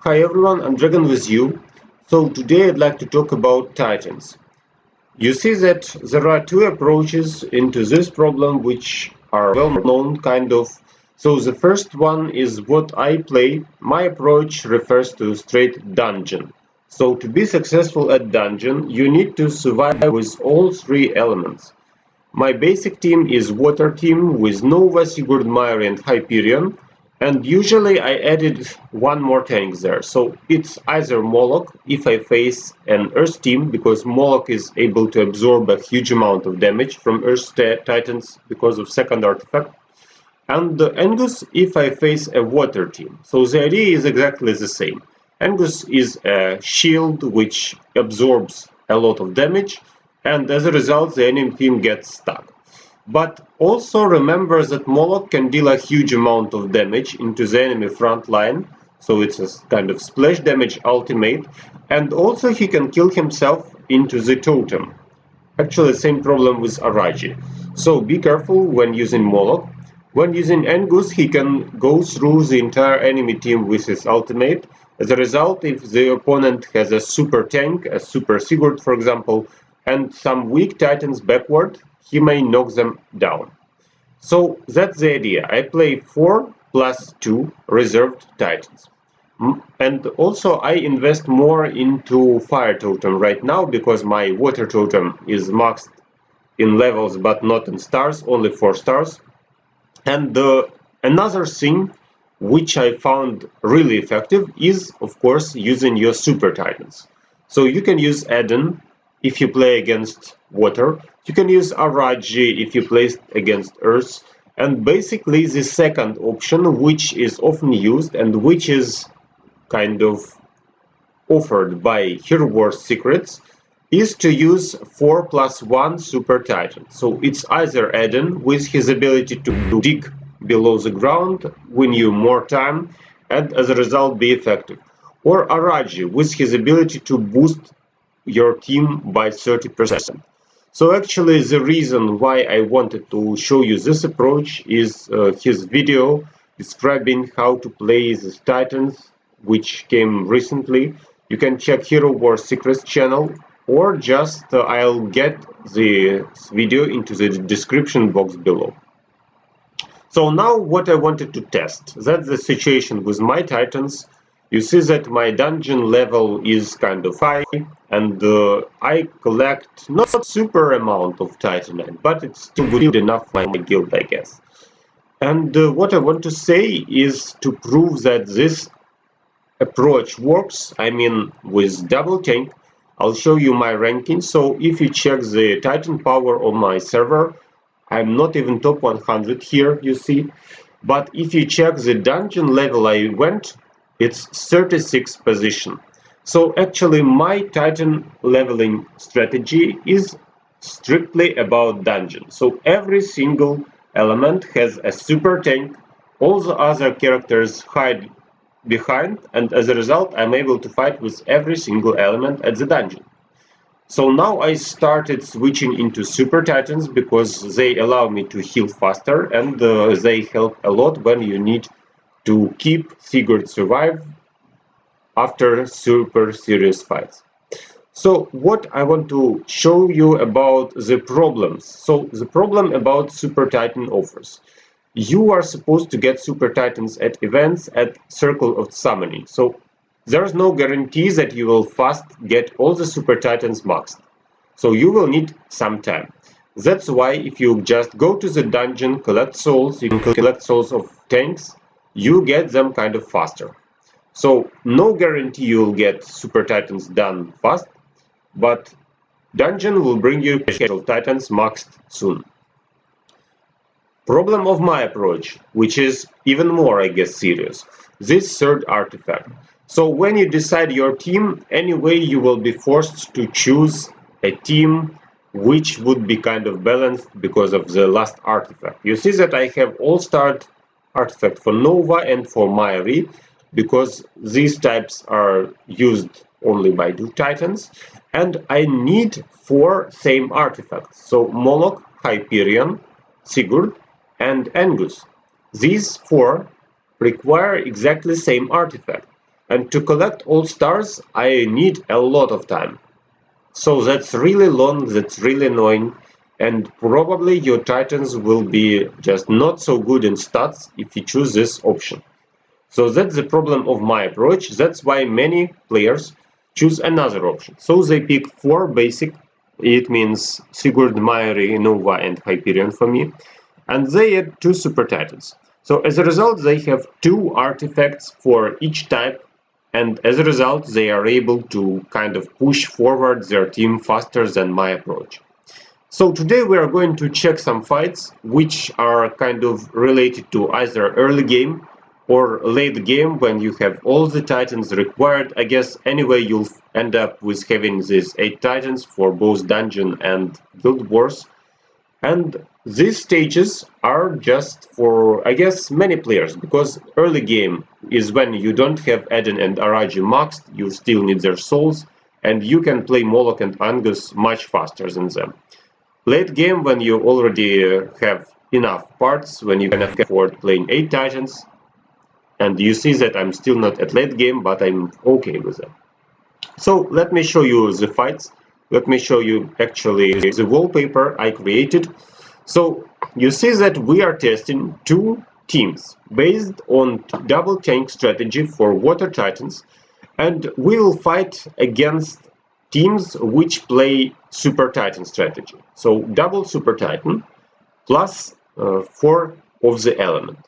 Hi everyone, I'm Dragon with you. So today I'd like to talk about Titans. You see that there are two approaches into this problem which are well known kind of. So the first one is what I play. My approach refers to straight dungeon. So to be successful at dungeon, you need to survive with all three elements. My basic team is Water team with Nova, Sigurd, Meyer and Hyperion, and usually I added one more tank there. So it's either Moloch if I face an Earth team, because Moloch is able to absorb a huge amount of damage from Earth Titans because of second artifact, and Angus if I face a Water team. So the idea is exactly the same. Angus is a shield which absorbs a lot of damage, and as a result the enemy team gets stuck. But also remember that Moloch can deal a huge amount of damage into the enemy front line, so it's a kind of splash damage ultimate, and also he can kill himself into the totem. Actually, same problem with Araji. So be careful when using Moloch. When using Angus, he can go through the entire enemy team with his ultimate. As a result, if the opponent has a super tank, a super Sigurd for example, and some weak titans backward, he may knock them down. So that's the idea. I play 4+2 reserved titans. And also I invest more into fire totem right now because my water totem is maxed in levels but not in stars, only 4 stars. And another thing which I found really effective is, of course, using your super titans. So you can use Eden if you play against water, you can use Araji if you play against earth, and basically the second option, which is often used and which is kind of offered by Hero Wars Secrets, is to use 4+1 Super Titan. So it's either Eden with his ability to dig below the ground, win you more time, and as a result be effective, or Araji with his ability to boost your team by 30%. So actually the reason why I wanted to show you this approach is his video describing how to play these titans, which came recently. You can check Hero Wars Secrets channel, or just I'll get the video into the description box below. So now what I wanted to test, that's the situation with my titans. You see that my dungeon level is kind of high, and I collect not super amount of titanite, but it's still good enough for my guild, I guess. And what I want to say is to prove that this approach works, I mean with double tank. I'll show you my ranking. So if you check the titan power on my server, I'm not even top 100 here, you see. But if you check the dungeon level I went, it's 36th position. So actually my titan leveling strategy is strictly about dungeon. So every single element has a super tank, all the other characters hide behind, and as a result I'm able to fight with every single element at the dungeon. So now I started switching into Super Titans because they allow me to heal faster, and they help a lot when you need to keep Sigurd survive after super serious fights. So what I want to show you about the problems. So the problem about Super Titan offers. You are supposed to get Super Titans at events at Circle of Summoning. So there's no guarantee that you will fast get all the Super Titans maxed. So you will need some time. That's why if you just go to the dungeon, collect souls, you can collect souls of tanks, you get them kind of faster. So no guarantee you'll get Super Titans done fast, but dungeon will bring you scheduled Titans maxed soon. Problem of my approach, which is even more, I guess, serious, this third artifact. So when you decide your team, anyway you will be forced to choose a team which would be kind of balanced because of the last artifact. You see that I have all-star artifact for Nova and for Myri, because these types are used only by two titans, and I need 4 same artifacts. So Moloch, Hyperion, Sigurd, and Angus. These 4 require exactly same artifact. and to collect all stars I need a lot of time. So that's really long, that's really annoying, and probably your titans will be just not so good in stats if you choose this option. So that's the problem of my approach. That's why many players choose another option. So they pick 4 basic, it means Sigurd, Mairi, Nova and Hyperion for me, and they add 2 super titans. So as a result they have 2 artifacts for each type, and as a result they are able to kind of push forward their team faster than my approach. So today we are going to check some fights which are kind of related to either early game or late game when you have all the titans required. I guess anyway you'll end up with having these 8 titans for both dungeon and guild wars. And these stages are just for, I guess, many players, because early game is when you don't have Eden and Araji maxed, you still need their souls, and you can play Moloch and Angus much faster than them. Late game, when you already have enough parts, when you can afford playing 8 titans, and you see that I'm still not at late game, but I'm okay with that. So let me show you the fights. Let me show you actually the wallpaper I created. So you see that we are testing 2 teams based on double tank strategy for Water Titans, and we will fight against teams which play Super Titan strategy. So double Super Titan plus 4 of the element.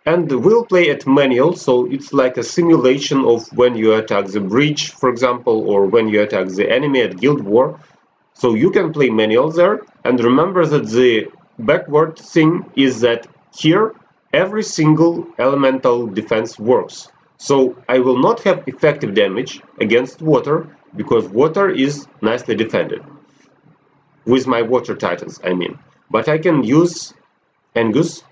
And we'll play at manual, so it's like a simulation of when you attack the bridge, for example, or when you attack the enemy at Guild War. So you can play manual there, and remember that the backward thing is that here every single elemental defense works. So I will not have effective damage against water, because water is nicely defended. With my Water Titans, I mean. But I can use Angus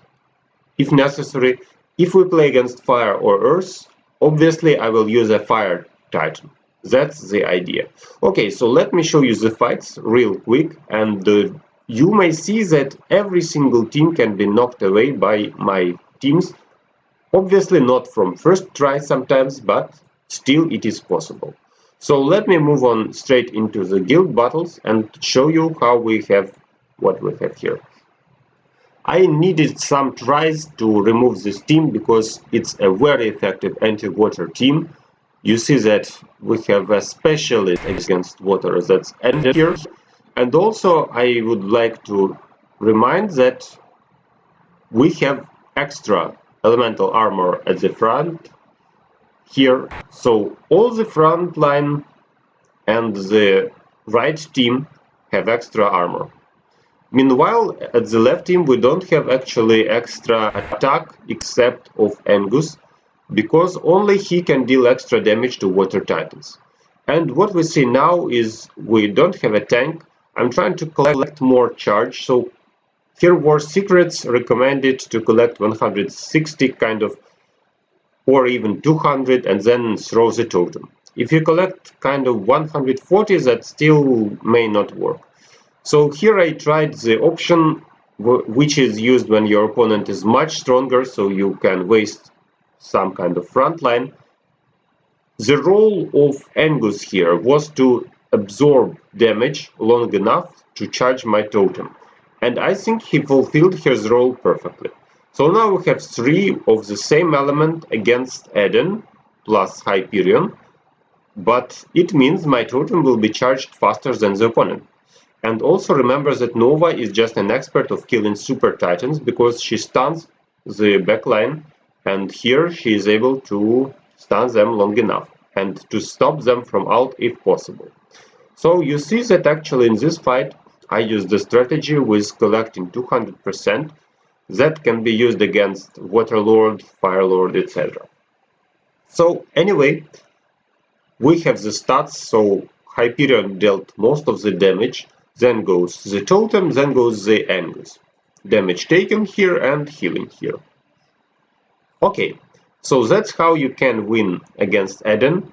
if necessary. If we play against fire or earth, obviously I will use a fire titan. That's the idea. Okay, so let me show you the fights real quick, and you may see that every single team can be knocked away by my teams. Obviously not from first try sometimes, but still it is possible. So let me move on straight into the guild battles and show you how we have what we have here. I needed some tries to remove this team because it's a very effective anti-water team. You see that we have a specialist against water, that's Ed here. And also I would like to remind that we have extra elemental armor at the front here. So all the front line and the right team have extra armor. Meanwhile, at the left team we don't have actually extra attack except of Angus, because only he can deal extra damage to Water Titans. And what we see now is we don't have a tank. I'm trying to collect more charge, so here were secrets recommended to collect 160 kind of, or even 200, and then throw the totem. If you collect kind of 140, that still may not work. So here I tried the option which is used when your opponent is much stronger, so you can waste some kind of front line. The role of Angus here was to absorb damage long enough to charge my totem, and I think he fulfilled his role perfectly. So now we have 3 of the same element against Eden plus Hyperion, but it means my totem will be charged faster than the opponent. And also remember that Nova is just an expert of killing Super Titans because she stuns the backline, and here she is able to stun them long enough and to stop them from ult if possible. So you see that actually in this fight I used the strategy with collecting 200% that can be used against Water Lord, Fire Lord, etc. So anyway, we have the stats, so Hyperion dealt most of the damage. Then goes the totem, then goes the Angus. Damage taken here and healing here. Okay, so that's how you can win against Eden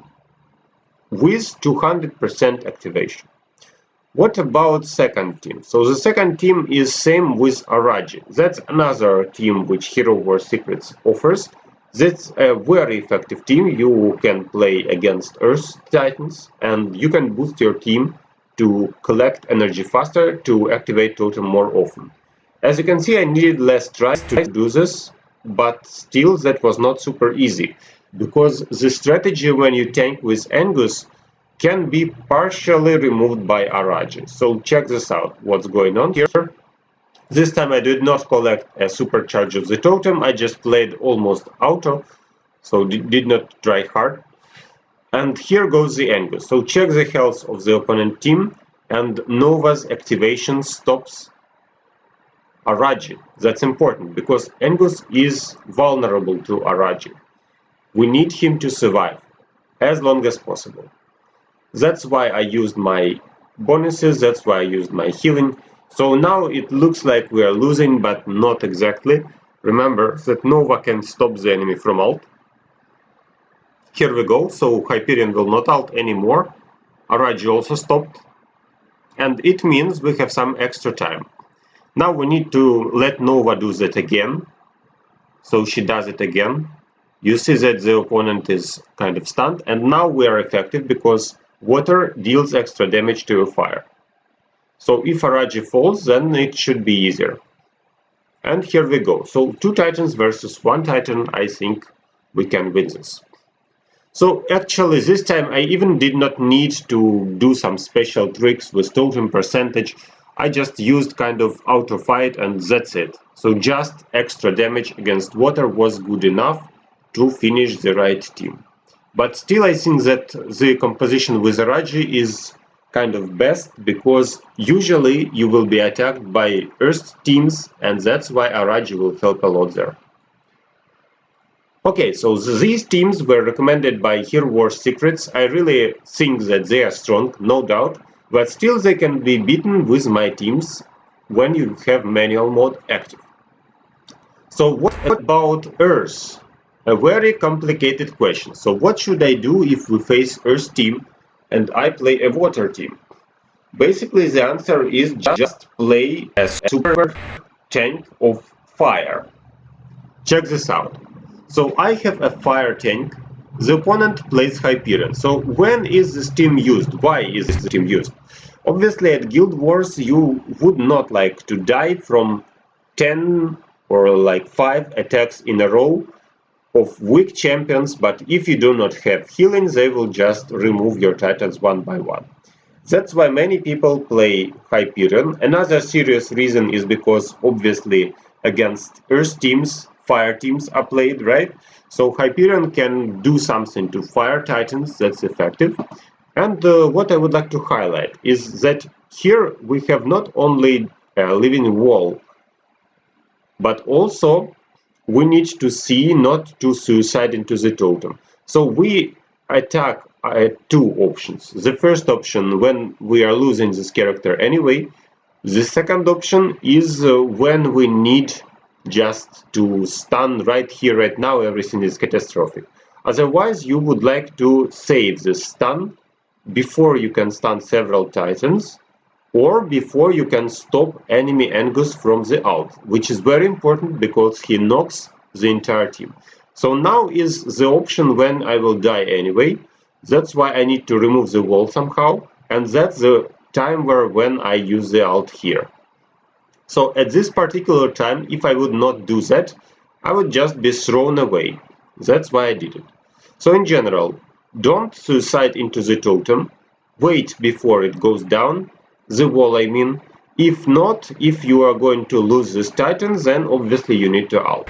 with 200% activation. What about second team? So the second team is same with Araji. That's another team which Hero War Secrets offers. That's a very effective team. You can play against Earth Titans, and you can boost your team to collect energy faster, to activate totem more often. As you can see, I needed less tries to do this, but still that was not super easy, because the strategy when you tank with Angus can be partially removed by Araji. So check this out, what's going on here. This time I did not collect a supercharge of the totem, I just played almost auto, so did not try hard. And here goes the Angus. So check the health of the opponent team, and Nova's activation stops Araji. That's important, because Angus is vulnerable to Araji. We need him to survive as long as possible. That's why I used my bonuses, that's why I used my healing. So now it looks like we are losing, but not exactly. Remember that Nova can stop the enemy from ult. Here we go, so Hyperion will not ult anymore. Araji also stopped. And it means we have some extra time. Now we need to let Nova do that again. So she does it again. You see that the opponent is kind of stunned, and now we are effective because water deals extra damage to your fire. So if Araji falls, then it should be easier. And here we go. So 2 Titans versus 1 Titan, I think we can win this. So actually this time I even did not need to do some special tricks with totem percentage. I just used kind of auto fight and that's it. So just extra damage against water was good enough to finish the right team. But still I think that the composition with Araji is kind of best, because usually you will be attacked by Earth teams, and that's why Araji will help a lot there. Okay, so these teams were recommended by Hero Wars Secrets. I really think that they are strong, no doubt, but still they can be beaten with my teams when you have manual mode active. So what about Earth? A very complicated question. So what should I do if we face Earth team and I play a water team? Basically the answer is just play a super tank of fire. Check this out. So I have a fire tank. The opponent plays Hyperion. So when is this team used? Why is this team used? Obviously at Guild Wars you would not like to die from 10 or like 5 attacks in a row of weak champions, but if you do not have healing, they will just remove your titans one by one. That's why many people play Hyperion. Another serious reason is because obviously against Earth teams, fire teams are played, right? So Hyperion can do something to fire titans that's effective. And what I would like to highlight is that here we have not only a living wall, but also we need to see not to suicide into the totem. So we attack 2 options. The first option when we are losing this character anyway. The second option is when we need just to stun right here, right now, everything is catastrophic. Otherwise, you would like to save the stun before you can stun several titans, or before you can stop enemy Angus from the ult, which is very important because he knocks the entire team. So now is the option when I will die anyway. That's why I need to remove the wall somehow, and that's the time where when I use the ult here. So at this particular time, if I would not do that, I would just be thrown away. That's why I did it. So in general, don't suicide into the totem, wait before it goes down, the wall I mean. If not, if you are going to lose this titans, then obviously you need to ult.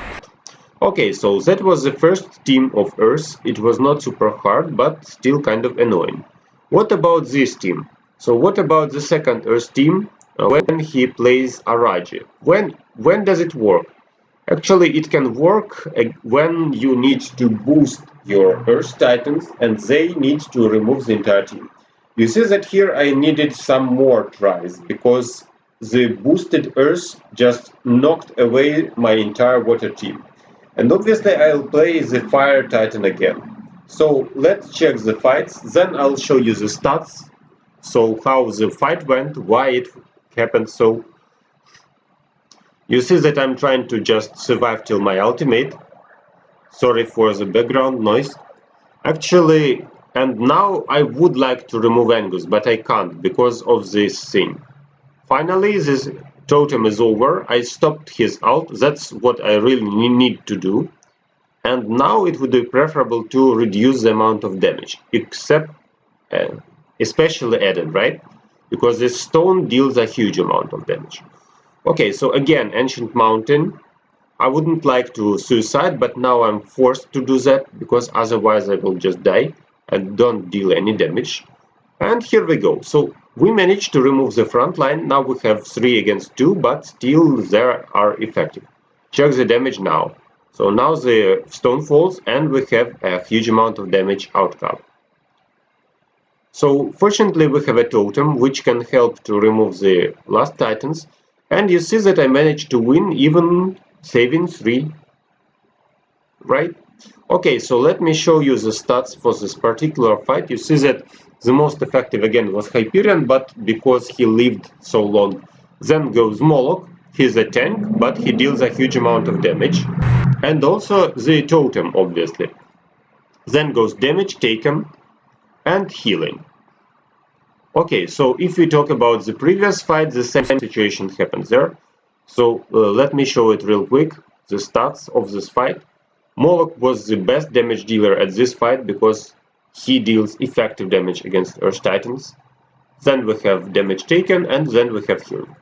Okay, so that was the first team of Earth. It was not super hard, but still kind of annoying. What about this team? So what about the second Earth team when he plays Araji? When does it work? Actually, it can work when you need to boost your Earth Titans and they need to remove the entire team. You see that here I needed some more tries because the boosted Earth just knocked away my entire water team. And obviously I'll play the Fire Titan again. So let's check the fights, then I'll show you the stats. So how the fight went, why it happened so. You see that I'm trying to just survive till my ultimate. Sorry for the background noise. Actually, and now I would like to remove Angus, but I can't because of this thing. Finally, this totem is over. I stopped his ult. That's what I really need to do. And now it would be preferable to reduce the amount of damage, except especially Eden, right? Because this stone deals a huge amount of damage. Okay, so again, Ancient Mountain. I wouldn't like to suicide, but now I'm forced to do that because otherwise I will just die and don't deal any damage. And here we go. So we managed to remove the front line. Now we have 3 against 2, but still they are effective. Check the damage now. So now the stone falls and we have a huge amount of damage outcome. So fortunately we have a totem which can help to remove the last titans. And you see that I managed to win even saving 3. Right? Okay, so let me show you the stats for this particular fight. You see that the most effective again was Hyperion, but because he lived so long. Then goes Moloch. He's a tank, but he deals a huge amount of damage. And also the totem, obviously. Then goes damage taken and healing. Okay, so if we talk about the previous fight, the same situation happened there. So let me show it real quick, the stats of this fight. Moloch was the best damage dealer at this fight because he deals effective damage against Earth Titans. Then we have damage taken and then we have healing.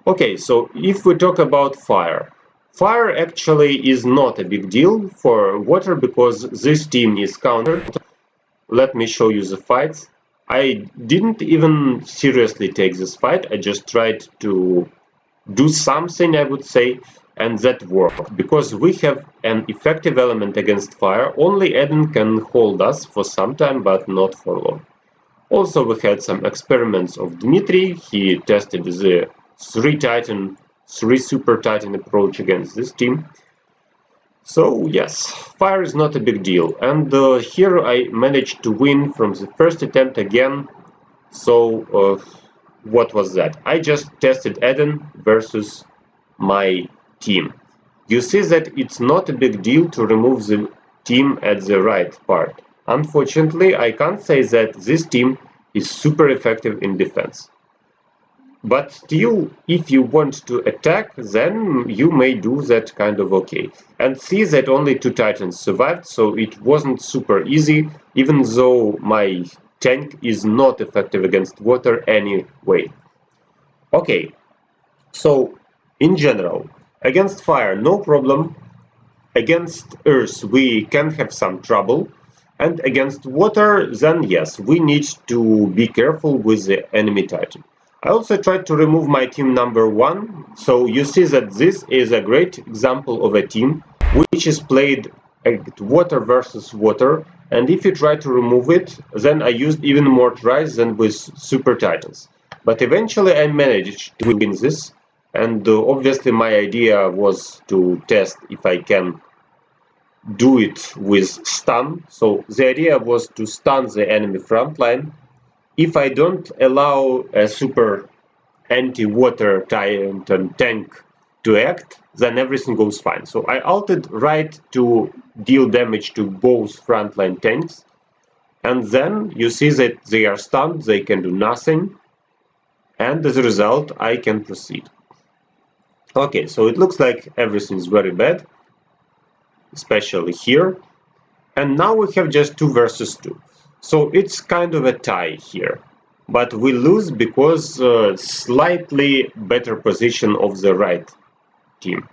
Okay, so if we talk about fire. Fire actually is not a big deal for water because this team is countered. Let me show you the fights. I didn't even seriously take this fight, I just tried to do something, I would say, and that worked. Because we have an effective element against fire, only Eden can hold us for some time, but not for long. Also, we had some experiments of Dmitry. He tested the 3+Supertitan approach against this team. So yes, fire is not a big deal, and here I managed to win from the first attempt again. So what was that? I just tested Eden versus my team. You see that it's not a big deal to remove the team at the right part. Unfortunately, I can't say that this team is super effective in defense. But still, if you want to attack, then you may do that kind of okay. And see that only 2 titans survived, so it wasn't super easy, even though my tank is not effective against water anyway. Okay, so in general, against fire, no problem. Against earth, we can have some trouble. And against water, then yes, we need to be careful with the enemy titan. I also tried to remove my team number 1, so you see that this is a great example of a team which is played at water versus water, and if you try to remove it, then I used even more tries than with Super Titans. But eventually I managed to win this, and obviously my idea was to test if I can do it with stun. So the idea was to stun the enemy front line. If I don't allow a super anti-water titan tank to act, then everything goes fine. So I ulted right to deal damage to both frontline tanks, and then you see that they are stunned, they can do nothing, and as a result I can proceed. Okay, so it looks like everything's very bad, especially here, and now we have just 2 versus 2. So it's kind of a tie here, but we lose because slightly better position of the right team.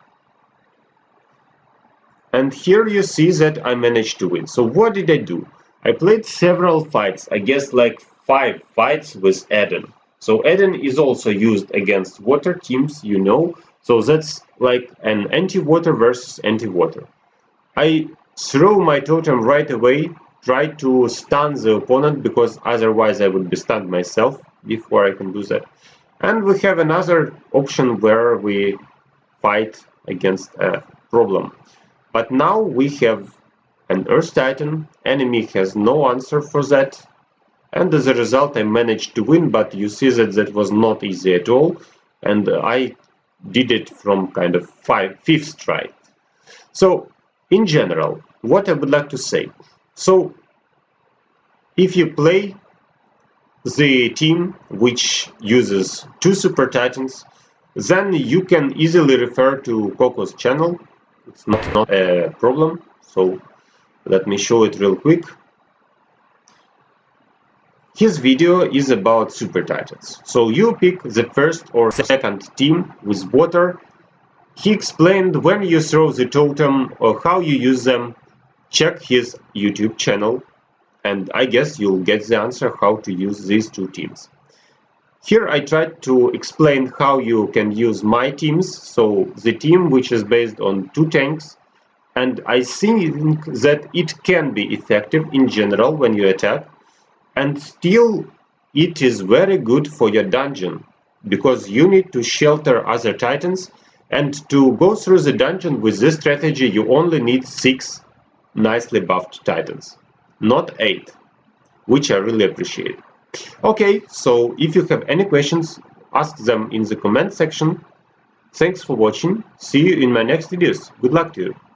And here you see that I managed to win. So what did I do? I played several fights, I guess like 5 fights with Eden. So Eden is also used against water teams, you know, so that's like an anti-water versus anti-water. I threw my totem right away, tried to stun the opponent because otherwise I would be stunned myself before I can do that. And we have another option where we fight against a problem. But now we have an Earth Titan, enemy has no answer for that, and as a result I managed to win, but you see that that was not easy at all, and I did it from kind of 5th try. So in general, what I would like to say. So if you play the team which uses 2 Super Titans, then you can easily refer to KoKo's channel. It's not a problem. So let me show it real quick. His video is about Super Titans. So you pick the first or second team with water. He explained when you throw the totem or how you use them. Check his YouTube channel, and I guess you'll get the answer how to use these two teams. Here I tried to explain how you can use my teams, so the team which is based on 2 tanks, and I think that it can be effective in general when you attack, and still it is very good for your dungeon, because you need to shelter other titans, and to go through the dungeon with this strategy you only need 6 nicely buffed titans, not 8, which I really appreciate. Okay, so if you have any questions, ask them in the comment section. Thanks for watching. See you in my next videos. Good luck to you.